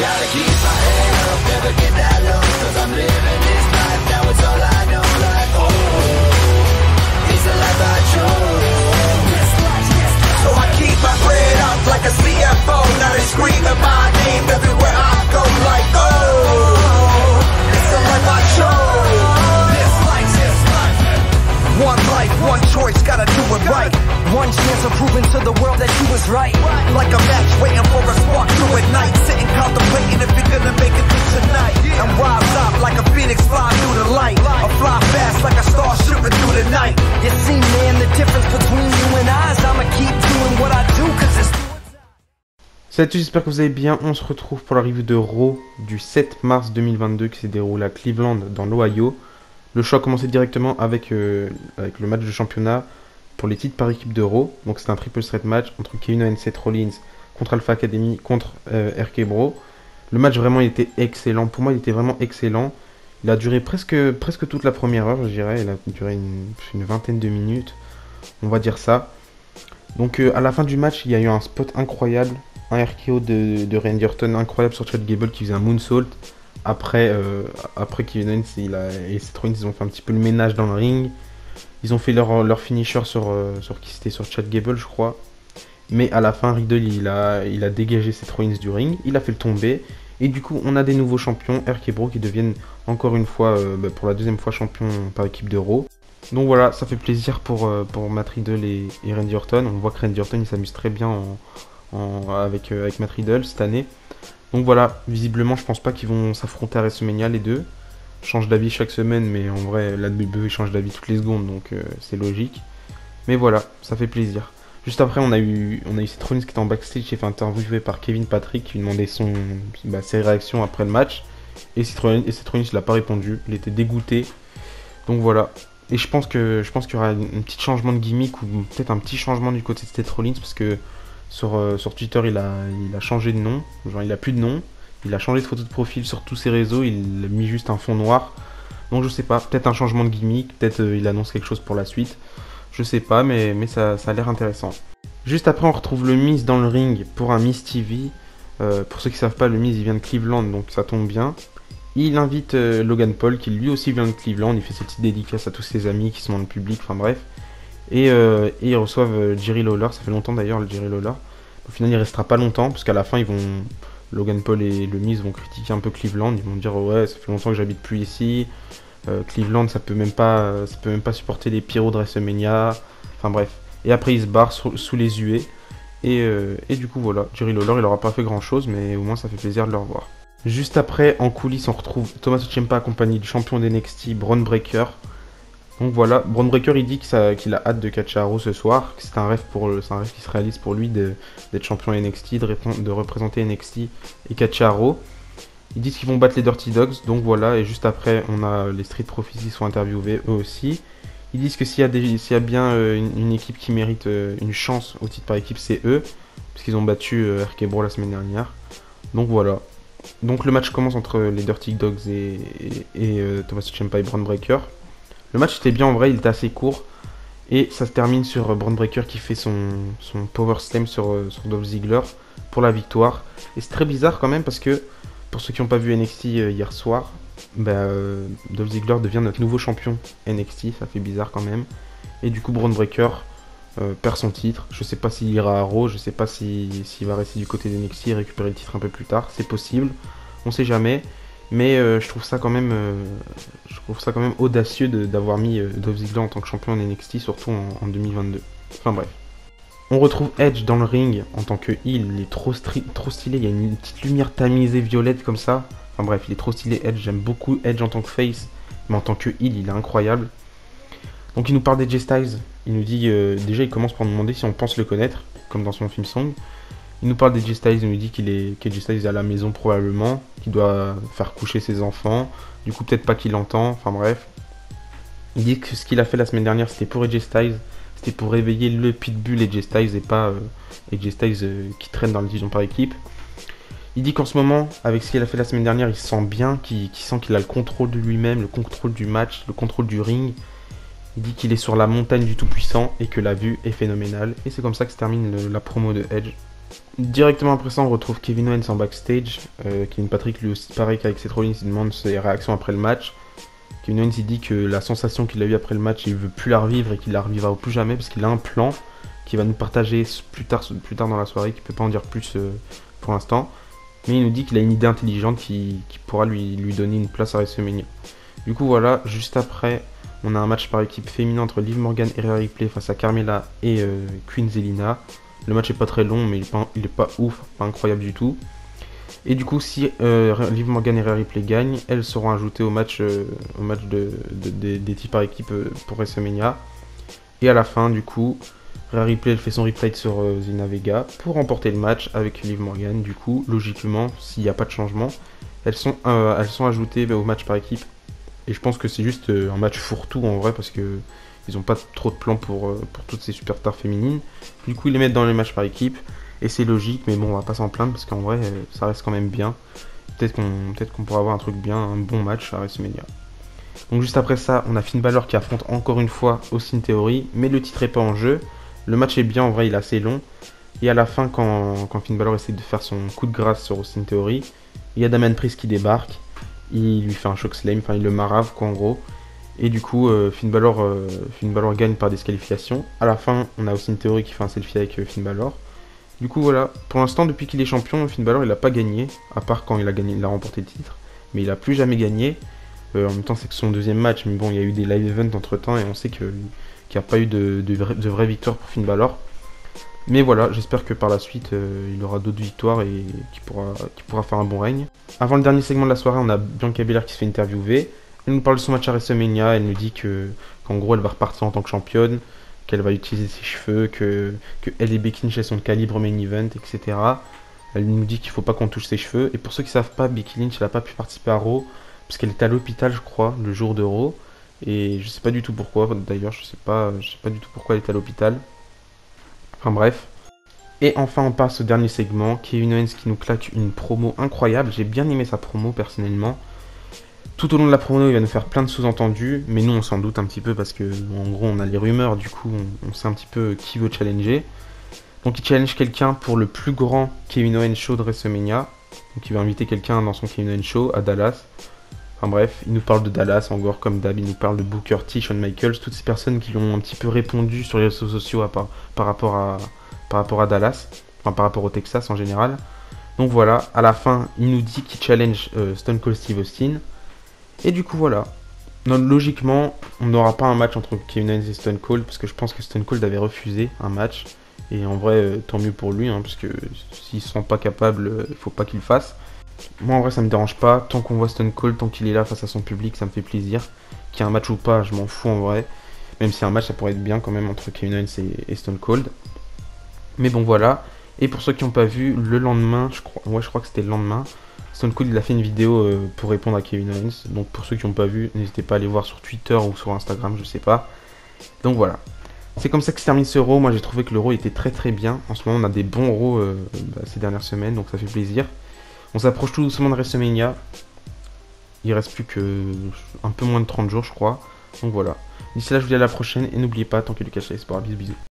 Gotta keep my head up, never get that low, cause I'm living this life, now it's all I know. Like, oh, it's the life I chose. So I keep my bread up like a CFO. Now they screaming my name everywhere I go. Like, oh, it's the life I chose. This life, this life. One life, one choice, gotta do it right. One chance of proving to the world that you was right. Like a match waiting for a spark to ignite. Sitting contemplating if you're gonna make it through tonight. And rise up like a phoenix flying through the light. Or fly fast like a star shooting through the night. You see, man, the difference between you and I is I'ma keep doing what I do cause it's... Salut à tous, j'espère que vous allez bien. On se retrouve pour la review de Raw du 7 mars 2022 qui s'est déroulé à Cleveland dans l'Ohio. Le show a commencé directement avec le match de championnat pour les titres par équipe de Raw. Donc c'est un triple threat match entre Kevin Owens, Seth Rollins contre Alpha Academy contre RK Bro. Le match vraiment il était excellent. Pour moi il était vraiment excellent. Il a duré presque toute la première heure, je dirais. Il a duré une vingtaine de minutes. On va dire ça. Donc à la fin du match, il y a eu un spot incroyable. Un RKO de Randy Orton incroyable sur Chad Gable qui faisait un moonsault. Après Kevin Owens et Seth Rollins, ils ont fait un petit peu le ménage dans le ring. Ils ont fait leur finisher sur qui c'était, sur Chad Gable je crois. Mais à la fin, Riddle il a dégagé Seth Rollins du ring. Il a fait le tomber. Et du coup, on a des nouveaux champions, RK Bro, qui deviennent encore une fois, pour la deuxième fois, champion par équipe de Raw. Donc voilà, ça fait plaisir pour Matt Riddle et Randy Orton. On voit que Randy Orton il s'amuse très bien avec Matt Riddle cette année. Donc voilà, visiblement, je pense pas qu'ils vont s'affronter à WrestleMania les deux. Change d'avis chaque semaine, mais en vrai, la WWE change d'avis toutes les secondes, donc c'est logique. Mais voilà, ça fait plaisir. Juste après, on a eu Seth Rollins qui était en backstage, qui est fait interviewer par Kevin Patrick, qui lui demandait ses réactions après le match. Et Seth Rollins il n'a pas répondu, il était dégoûté. Donc voilà. Et je pense qu'il y aura un petit changement de gimmick, ou peut-être un petit changement du côté de Seth Rollins, parce que sur Twitter, il a changé de nom. Genre, il a plus de nom. Il a changé de photo de profil sur tous ses réseaux, il a mis juste un fond noir. Donc je sais pas, peut-être un changement de gimmick, peut-être il annonce quelque chose pour la suite. Je sais pas, mais ça a l'air intéressant. Juste après, on retrouve le Miz dans le ring pour un Miz TV. Pour ceux qui savent pas, le Miz il vient de Cleveland, donc ça tombe bien. Il invite Logan Paul, qui lui aussi vient de Cleveland. Il fait ses petites dédicaces à tous ses amis qui sont dans le public, enfin bref. Et ils reçoivent Jerry Lawler, ça fait longtemps d'ailleurs le Jerry Lawler. Au final, il restera pas longtemps, parce qu'à la fin, Logan Paul et le Miz vont critiquer un peu Cleveland. Ils vont dire ouais, ça fait longtemps que j'habite plus ici. Cleveland, ça peut même pas supporter les pyros de WrestleMania. Enfin bref. Et après, ils se barrent sous les huées. Et du coup, voilà. Jerry Lawler, il aura pas fait grand chose, mais au moins, ça fait plaisir de le revoir. Juste après, en coulisses, on retrouve Tommaso Ciampa accompagné du champion d'NXT, Bron Breakker. Donc voilà, Bron Breakker, il dit qu'il a hâte de catcher à Raw ce soir. C'est un rêve qui se réalise pour lui d'être champion NXT, de représenter NXT et catcher à Raw. Ils disent qu'ils vont battre les Dirty Dogs, donc voilà. Et juste après, on a les Street Profits qui sont interviewés eux aussi. Ils disent que s'il y a bien une équipe qui mérite une chance au titre par équipe, c'est eux, parce qu'ils ont battu RK Bro la semaine dernière. Donc voilà. Donc le match commence entre les Dirty Dogs et Tommaso Ciampa et Bron Breakker. Le match était bien en vrai, il était assez court. Et ça se termine sur Bron Breakker qui fait son Power Slam sur Dolph Ziggler pour la victoire. Et c'est très bizarre quand même parce que, pour ceux qui n'ont pas vu NXT hier soir, Dolph Ziggler devient notre nouveau champion NXT, ça fait bizarre quand même. Et du coup Bron Breakker perd son titre. Je sais pas s'il ira à Raw, je sais pas s'il va rester du côté d'NXT et récupérer le titre un peu plus tard, c'est possible, on sait jamais. Mais je trouve ça quand même audacieux d'avoir mis Dolph Ziggler en tant que champion en NXT, surtout en 2022. Enfin bref. On retrouve Edge dans le ring en tant que heel, il est trop stylé, il y a une petite lumière tamisée violette comme ça. Enfin bref, il est trop stylé Edge, j'aime beaucoup Edge en tant que face, mais en tant que heel, il est incroyable. Donc il nous parle d'AJ Styles, il nous dit, déjà il commence par nous demander si on pense le connaître, comme dans son film Song. Il nous parle d'AJ Styles, il nous dit qu'AJ Styles est à la maison probablement, qu'il doit faire coucher ses enfants, du coup peut-être pas qu'il l'entend, enfin bref. Il dit que ce qu'il a fait la semaine dernière c'était pour AJ Styles, c'était pour réveiller le pitbull AJ Styles et pas AJ Styles qui traîne dans la division par équipe. Il dit qu'en ce moment, avec ce qu'il a fait la semaine dernière, il se sent bien, qu'il sent qu'il a le contrôle de lui-même, le contrôle du match, le contrôle du ring. Il dit qu'il est sur la montagne du tout-puissant et que la vue est phénoménale. Et c'est comme ça que se termine la promo de Edge. Directement après ça, on retrouve Kevin Owens en backstage. Kevin Patrick, lui aussi, pareil qu'avec Seth Rollins, il demande ses réactions après le match. Kevin Owens, il dit que la sensation qu'il a eue après le match, il veut plus la revivre et qu'il la revivra plus jamais parce qu'il a un plan qu'il va nous partager plus tard dans la soirée, qu'il peut pas en dire plus pour l'instant. Mais il nous dit qu'il a une idée intelligente qui pourra lui donner une place à WrestleMania. Du coup, voilà, juste après, on a un match par équipe féminin entre Liv Morgan et Rhea Ripley face à Carmella et Queen Zelina. Le match est pas très long, mais il est pas ouf, pas incroyable du tout. Et du coup, si Liv Morgan et Rhea Ripley gagnent, elles seront ajoutées au match des types par équipe pour WrestleMania. Et à la fin, du coup, Rhea Ripley elle fait son replay sur Zelina Vega pour remporter le match avec Liv Morgan. Du coup, logiquement, s'il n'y a pas de changement, elles sont ajoutées au match par équipe. Et je pense que c'est juste un match fourre-tout en vrai parce que ils n'ont pas trop de plans pour toutes ces superstars féminines. Du coup, ils les mettent dans les matchs par équipe. Et c'est logique, mais bon, on va pas s'en plaindre parce qu'en vrai, ça reste quand même bien. Peut-être qu'on pourra avoir un truc bien, un bon match à WrestleMania. Donc juste après ça, on a Finn Balor qui affronte encore une fois Austin Theory, mais le titre est pas en jeu. Le match est bien, en vrai, il est assez long. Et à la fin, quand Finn Balor essaie de faire son coup de grâce sur Austin Theory, il y a Damian Priest qui débarque. Il lui fait un chokeslam, enfin il le marave quoi en gros. Et du coup, Finn Balor gagne par disqualification. À la fin, on a Austin Theory qui fait un selfie avec Finn Balor. Du coup voilà, pour l'instant depuis qu'il est champion, Finn Balor il a pas gagné, à part quand il a remporté le titre, mais il a plus jamais gagné. En même temps c'est que son deuxième match, mais bon il y a eu des live events entre temps et on sait qu'il n'y a pas eu de vraie victoire pour Finn Balor. Mais voilà, j'espère que par la suite il aura d'autres victoires et qu'il pourra faire un bon règne. Avant le dernier segment de la soirée, on a Bianca Belair qui se fait interviewer. Elle nous parle de son match à WrestleMania, elle nous dit qu'en gros elle va repartir en tant que championne, qu'elle va utiliser ses cheveux, que elle et Becky Lynch sont de calibre main event, etc. Elle nous dit qu'il faut pas qu'on touche ses cheveux. Et pour ceux qui savent pas, Becky Lynch elle a pas pu participer à Raw parce qu'elle était à l'hôpital, je crois, le jour de Raw. Et je sais pas du tout pourquoi. D'ailleurs, je sais pas du tout pourquoi elle était à l'hôpital. Enfin bref. Et enfin, on passe au dernier segment. Kevin Owens qui nous claque une promo incroyable. J'ai bien aimé sa promo personnellement. Tout au long de la promo, il va nous faire plein de sous-entendus, mais nous on s'en doute un petit peu parce que en gros on a les rumeurs, du coup on sait un petit peu qui veut challenger. Donc il challenge quelqu'un pour le plus grand Kevin Owens Show de WrestleMania. Donc il va inviter quelqu'un dans son Kevin Owens Show à Dallas. Enfin bref, il nous parle de Dallas, encore comme d'hab, il nous parle de Booker T, Shawn Michaels, toutes ces personnes qui lui ont un petit peu répondu sur les réseaux sociaux par rapport à Dallas, enfin par rapport au Texas en général. Donc voilà, à la fin, il nous dit qu'il challenge Stone Cold Steve Austin. Et du coup voilà, donc, logiquement on n'aura pas un match entre Kevin Owens et Stone Cold parce que je pense que Stone Cold avait refusé un match. Et en vrai tant mieux pour lui parce que s'il se sent pas capable, il faut pas qu'il le fasse. Moi en vrai ça me dérange pas, tant qu'on voit Stone Cold, tant qu'il est là face à son public ça me fait plaisir. Qu'il y ait un match ou pas je m'en fous en vrai. Même si un match ça pourrait être bien quand même entre Kevin Owens et Stone Cold. Mais bon voilà, et pour ceux qui n'ont pas vu, le lendemain, je crois que c'était le lendemain, Stone Cold il a fait une vidéo pour répondre à Kevin Owens. Donc pour ceux qui n'ont pas vu, n'hésitez pas à aller voir sur Twitter ou sur Instagram, je sais pas. Donc voilà. C'est comme ça que se termine ce Raw. Moi j'ai trouvé que le Raw était très très bien. En ce moment on a des bons Raw ces dernières semaines, donc ça fait plaisir. On s'approche tout doucement de WrestleMania. Il reste plus que un peu moins de 30 jours je crois. Donc voilà. D'ici là je vous dis à la prochaine et n'oubliez pas, tant qu'il y a du cash à l'espoir, bisous bisous.